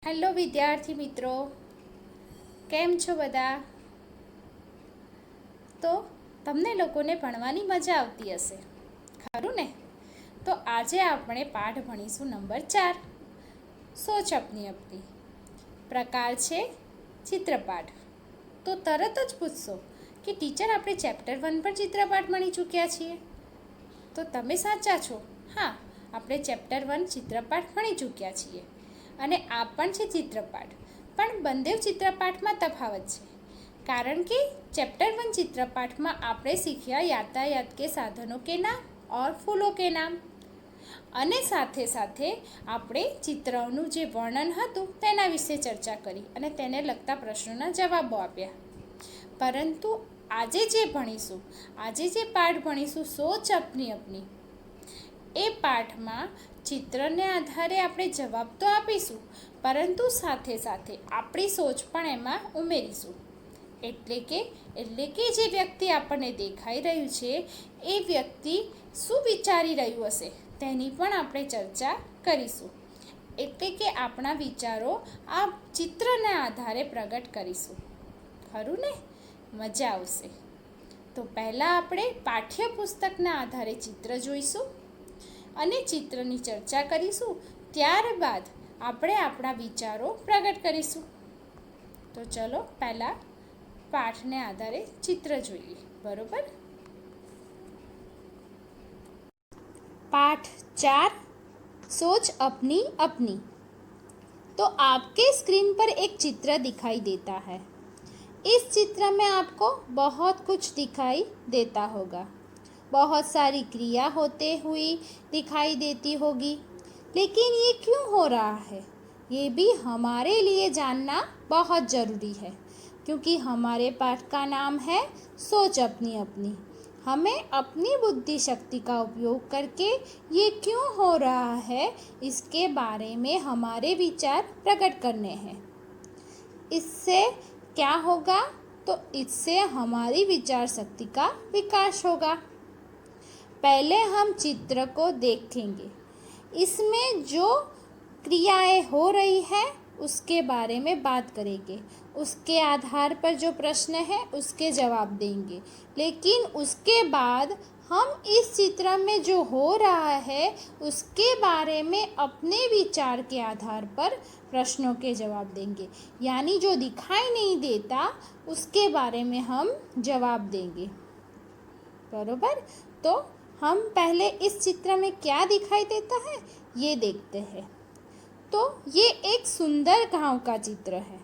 Hello વિદ્યાર્થી મિત્રો, કેમ છો બધા? તો તમને લોકોને ભણવાની મજા આવતી હશે, ખરું ને? તો આજે આપણે પાઠ ભણીશું નંબર 4, સોચ અપની અપની. પ્રકાર છે ચિત્રપાઠ. તો તરત જ પૂછશો કે ટીચર આપણે ચેપ્ટર 1 પર ચિત્રપાઠ ભણી ચૂક્યા છીએ. તો તમે સાચા છો. હા, આપણે ચેપ્ટર 1 ચિત્રપાઠ ભણી ચૂક્યા છીએ અને આ પણ છે ચિત્રપાઠ. પણ બંને ચિત્રપાઠમાં તફાવત છે, કારણ કે ચેપ્ટર 1 ચિત્રપાઠમાં આપણે શીખ્યા यातायात के साधनों के नाम और फूलों के नाम, અને સાથે સાથે આપણે ચિત્રોનું જે વર્ણન હતું તેના વિશે ચર્ચા કરી અને તેને લગતા પ્રશ્નોના જવાબો આપ્યા. પરંતુ આજે જે પાઠ ભણીશું સોચ અપની અપની, એ પાઠમાં ચિત્રને આધારે આપણે જવાબ તો આપીશું, પરંતુ સાથે સાથે આપણી સોચ પણ એમાં ઉમેરીશું. એટલે કે જે વ્યક્તિ આપણને દેખાઈ રહ્યું છે એ વ્યક્તિ શું વિચારી રહ્યું હશે તેની પણ આપણે ચર્ચા કરીશું. એટલે કે આપણા વિચારો આ ચિત્રના આધારે પ્રગટ કરીશું. ખરું ને? મજા આવશે. તો પહેલાં આપણે પાઠ્યપુસ્તકના આધારે ચિત્ર જોઈશું અને ચિત્રની ચર્ચા કરીશું. ત્યારબાદ આપણે આપણા વિચારો પ્રગટ કરીશું. તો ચલો પહેલાં પાઠને આધારે ચિત્ર જોઈએ. બરોબર? पाठ 4, सोच अपनी अपनी. तो आपके स्क्रीन पर एक चित्र दिखाई देता है. इस चित्र में आपको बहुत कुछ दिखाई देता होगा. बहुत सारी क्रिया होते हुई दिखाई देती होगी. लेकिन ये क्यों हो रहा है, ये भी हमारे लिए जानना बहुत ज़रूरी है, क्योंकि हमारे पाठ का नाम है सोच अपनी अपनी. हमें अपनी बुद्धि शक्ति का उपयोग करके ये क्यों हो रहा है इसके बारे में हमारे विचार प्रकट करने हैं. इससे क्या होगा? तो इससे हमारी विचार शक्ति का विकास होगा. पहले हम चित्र को देखेंगे. इसमें जो क्रियाएं हो रही है उसके बारे में बात करेंगे. उसके आधार पर जो प्रश्न है उसके जवाब देंगे. लेकिन उसके बाद हम इस चित्र में जो हो रहा है उसके बारे में अपने विचार के आधार पर प्रश्नों के जवाब देंगे. यानी जो दिखाई नहीं देता उसके बारे में हम जवाब देंगे. बरोबर? तो हम पहले इस चित्र में क्या दिखाई देता है ये देखते हैं. तो ये एक सुंदर गांव का चित्र है.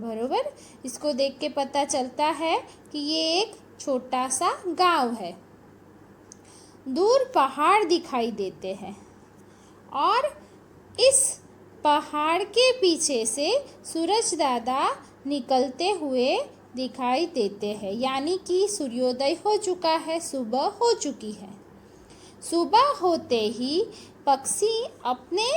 बरोबर? इसको देख के पता चलता है कि ये एक छोटा सा गांव है. दूर पहाड़ दिखाई देते हैं और इस पहाड़ के पीछे से सूरज दादा निकलते हुए दिखाई देते हैं. यानी कि सूर्योदय हो चुका है, सुबह हो चुकी है. सुबह होते ही पक्षी अपने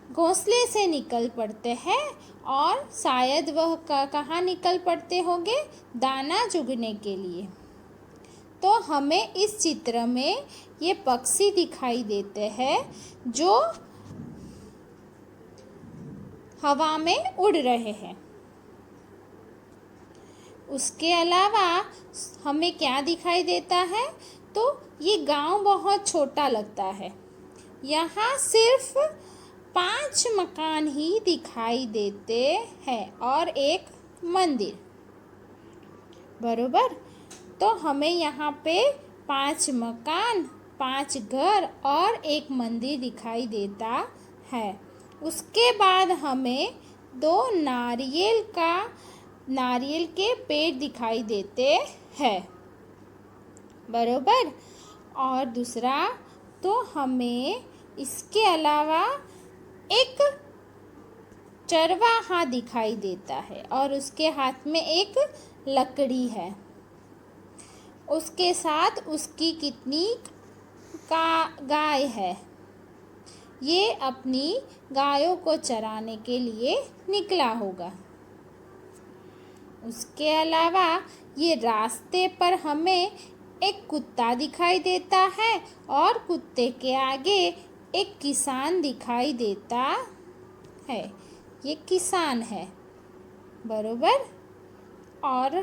घोंसले से निकल पड़ते हैं और शायद वह कहाँ निकल पड़ते होंगे? दाना चुगने के लिए. तो हमें इस चित्र में ये पक्षी दिखाई देते हैं जो हवा में उड़ रहे हैं. उसके अलावा हमें क्या दिखाई देता है? तो ये गांव बहुत छोटा लगता है. यहाँ सिर्फ 5 मकान ही दिखाई देते हैं और एक मंदिर. बरोबर? तो हमें यहाँ पे 5 मकान, 5 घर और एक मंदिर दिखाई देता है. उसके बाद हमें 2 नारियल के पेड़ दिखाई देते हैं. बरोबर? और दूसरा तो हमें इसके अलावा एक चरवाहा दिखाई देता है और उसके हाथ में एक लकड़ी है. उसके साथ उसकी कितनी गाय है. ये अपनी गायों को चराने के लिए निकला होगा. उसके अलावा ये रास्ते पर हमें एक कुत्ता दिखाई देता है और कुत्ते के आगे एक किसान दिखाई देता है. ये किसान है, बरोबर। और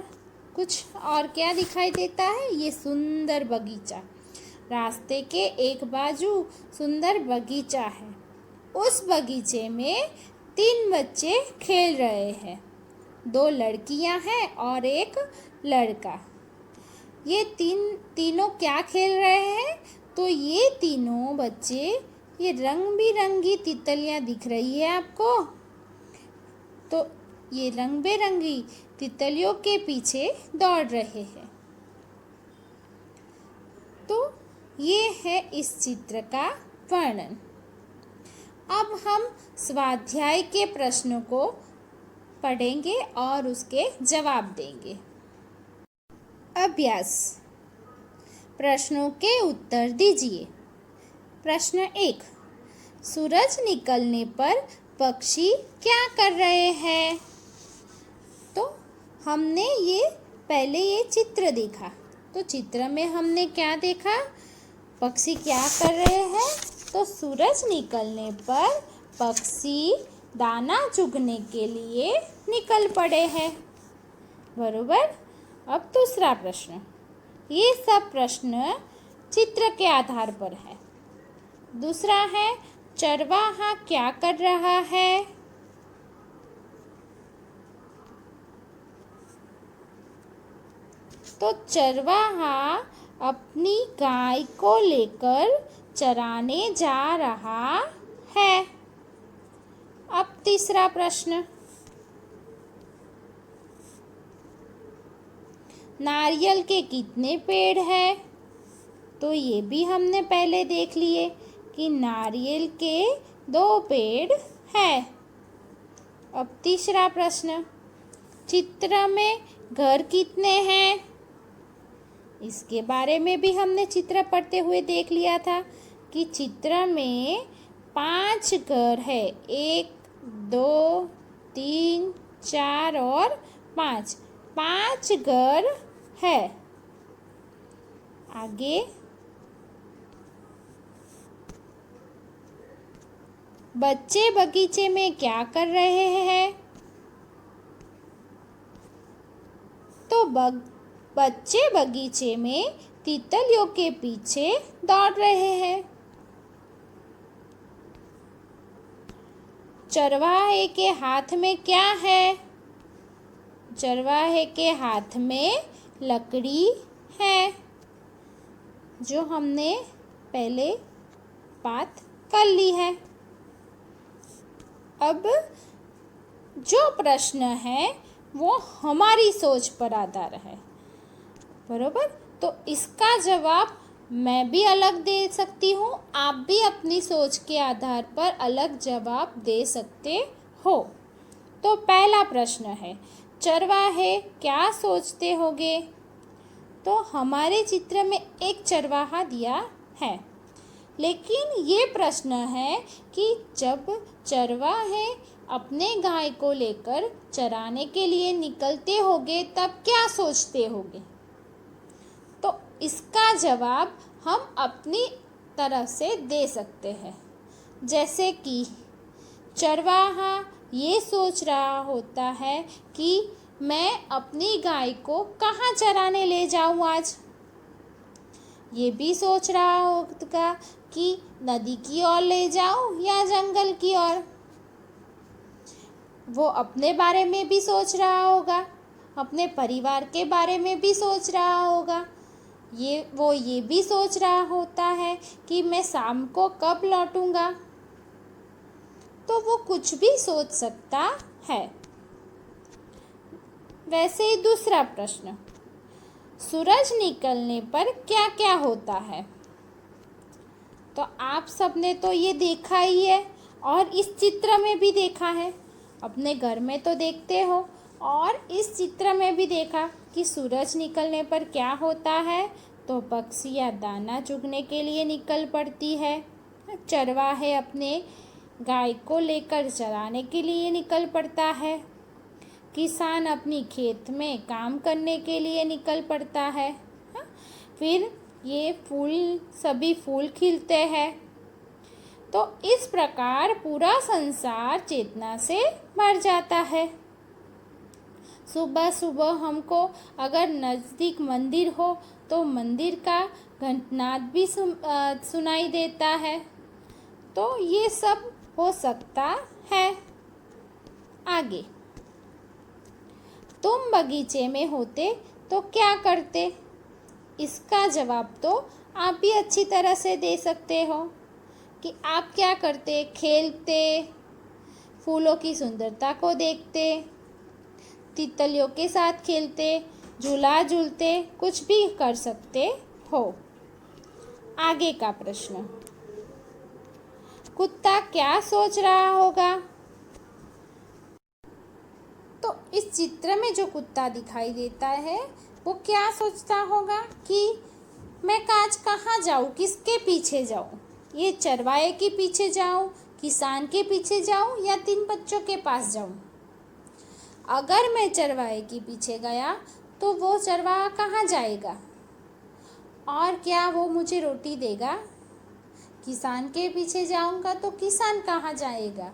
कुछ और क्या दिखाई देता है? ये सुंदर बगीचा, रास्ते के एक बाजू सुंदर बगीचा है। उस बगीचे में 3 बच्चे खेल रहे हैं, 2 लड़कियां हैं और एक लड़का। ये तीनों क्या खेल रहे हैं? तो ये तीनों बच्चे, ये रंग बिरंगी तितलियां दिख रही है आपको, तो ये रंग बिरंगी तितलियों के पीछे दौड़ रहे हैं। तो ये है इस चित्र का वर्णन। अब हम स्वाध्याय के प्रश्नों को पढ़ेंगे और उसके जवाब देंगे। अभ्यास, प्रश्नों के उत्तर दीजिए। प्रश्न 1, सूरज निकलने पर पक्षी क्या कर रहे हैं? तो हमने पहले ये चित्र देखा, तो चित्र में हमने क्या देखा? पक्षी क्या कर रहे हैं? तो सूरज निकलने पर पक्षी दाना चुगने के लिए निकल पड़े हैं, बरोबर। अब दूसरा प्रश्न, ये सब प्रश्न चित्र के आधार पर है। दूसरा है, चरवाहा क्या कर रहा है? तो चरवाहा अपनी गाय को लेकर चराने जा रहा है। अब तीसरा प्रश्न, नारियल के कितने पेड़ हैं? तो ये भी हमने पहले देख लिए कि नारियल के 2 पेड़ हैं। अब तीसरा प्रश्न, चित्र में घर कितने हैं? इसके बारे में भी हमने चित्र पढ़ते हुए देख लिया था कि चित्र में 5 घर है, 1 2 3 4 और 5 घर है। आगे, बच्चे बगीचे में क्या कर रहे हैं? तो बच्चे बगीचे में तितलियों के पीछे दौड़ रहे हैं। चरवाहे के हाथ में क्या है? चरवाहे के हाथ में लकड़ी है, जो हमने पहले बात कर ली है। अब जो प्रश्न है वो हमारी सोच पर आधार है, बरोबर। तो इसका जवाब मैं भी अलग दे सकती हूँ, आप भी अपनी सोच के आधार पर अलग जवाब दे सकते हो। तो पहला प्रश्न है, चरवाहे क्या सोचते होंगे? तो हमारे चित्र में एक चरवाहा दिया है, लेकिन ये प्रश्न है कि जब चरवाहे अपने गाय को लेकर चराने के लिए निकलते होंगे तब क्या सोचते होंगे? तो इसका जवाब हम अपनी तरफ से दे सकते हैं। जैसे कि चरवाहा ये सोच रहा होता है कि मैं अपनी गाय को कहाँ चराने ले जाऊँ आज। ये भी सोच रहा होगा कि नदी की ओर ले जाऊँ या जंगल की ओर। वो अपने बारे में भी सोच रहा होगा, अपने परिवार के बारे में भी सोच रहा होगा। वो ये भी सोच रहा होता है कि मैं शाम को कब लौटूंगा। तो वो कुछ भी सोच सकता है। वैसे ही दूसरा प्रश्न, सूरज निकलने पर क्या क्या होता है? तो आप सबने तो ये देखा ही है और इस चित्र में भी देखा है, अपने घर में तो देखते हो और इस चित्र में भी देखा कि सूरज निकलने पर क्या होता है। तो पक्षियाँ दाना चुगने के लिए निकल पड़ती है, चरवाहे अपने गाय को लेकर चराने के लिए निकल पड़ता है, किसान अपनी खेत में काम करने के लिए निकल पड़ता है। फिर ये सभी फूल खिलते हैं। तो इस प्रकार पूरा संसार चेतना से भर जाता है। सुबह सुबह हमको अगर नज़दीक मंदिर हो तो मंदिर का घंटनाद भी सुनाई देता है। तो ये सब हो सकता है। आगे, तुम बगीचे में होते तो क्या करते? इसका जवाब तो आप भी अच्छी तरह से दे सकते हो कि आप क्या करते। खेलते, फूलों की सुंदरता को देखते, तितलियों के साथ खेलते, झूला झूलते, कुछ भी कर सकते हो। आगे का प्रश्न, कुत्ता क्या सोच रहा होगा? तो इस चित्र में जो कुत्ता दिखाई देता है वो क्या सोचता होगा कि मैं आज कहाँ जाऊँ, किसके पीछे जाऊँ? ये चरवाहे के पीछे जाऊँ, किसान के पीछे जाऊँ या 3 बच्चों के पास जाऊँ? अगर मैं चरवाहे के पीछे गया तो वो चरवाहा कहाँ जाएगा और क्या वो मुझे रोटी देगा? किसान के पीछे जाऊँगा तो किसान कहाँ जाएगा,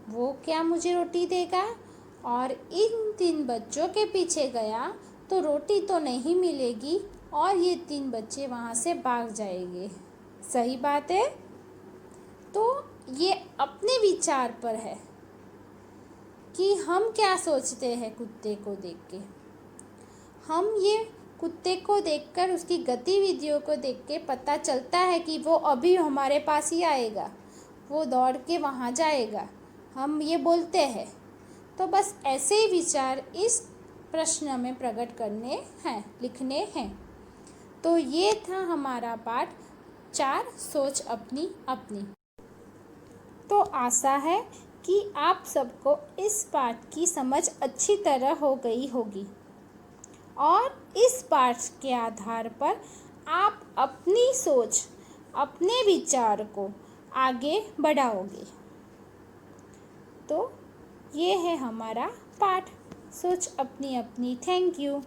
वो क्या मुझे रोटी देगा? और इन 3 बच्चों के पीछे गया तो रोटी तो नहीं मिलेगी और ये 3 बच्चे वहाँ से भाग जाएंगे। सही बात है। तो ये अपने विचार पर है कि हम क्या सोचते हैं कुत्ते को देख के। हम ये कुत्ते को देखकर, उसकी गतिविधियों को देख के पता चलता है कि वो अभी हमारे पास ही आएगा, वो दौड़ के वहाँ जाएगा, हम ये बोलते हैं। तो बस ऐसे ही विचार इस प्रश्न में प्रकट करने हैं, लिखने हैं। तो ये था हमारा पाठ 4, सोच अपनी अपनी। तो आशा है कि आप सबको इस पाठ की समझ अच्छी तरह हो गई होगी और इस पाठ के आधार पर आप अपनी सोच, अपने विचार को आगे बढ़ाओगे। तो ये है हमारा पाठ, सोच अपनी अपनी। Thank you.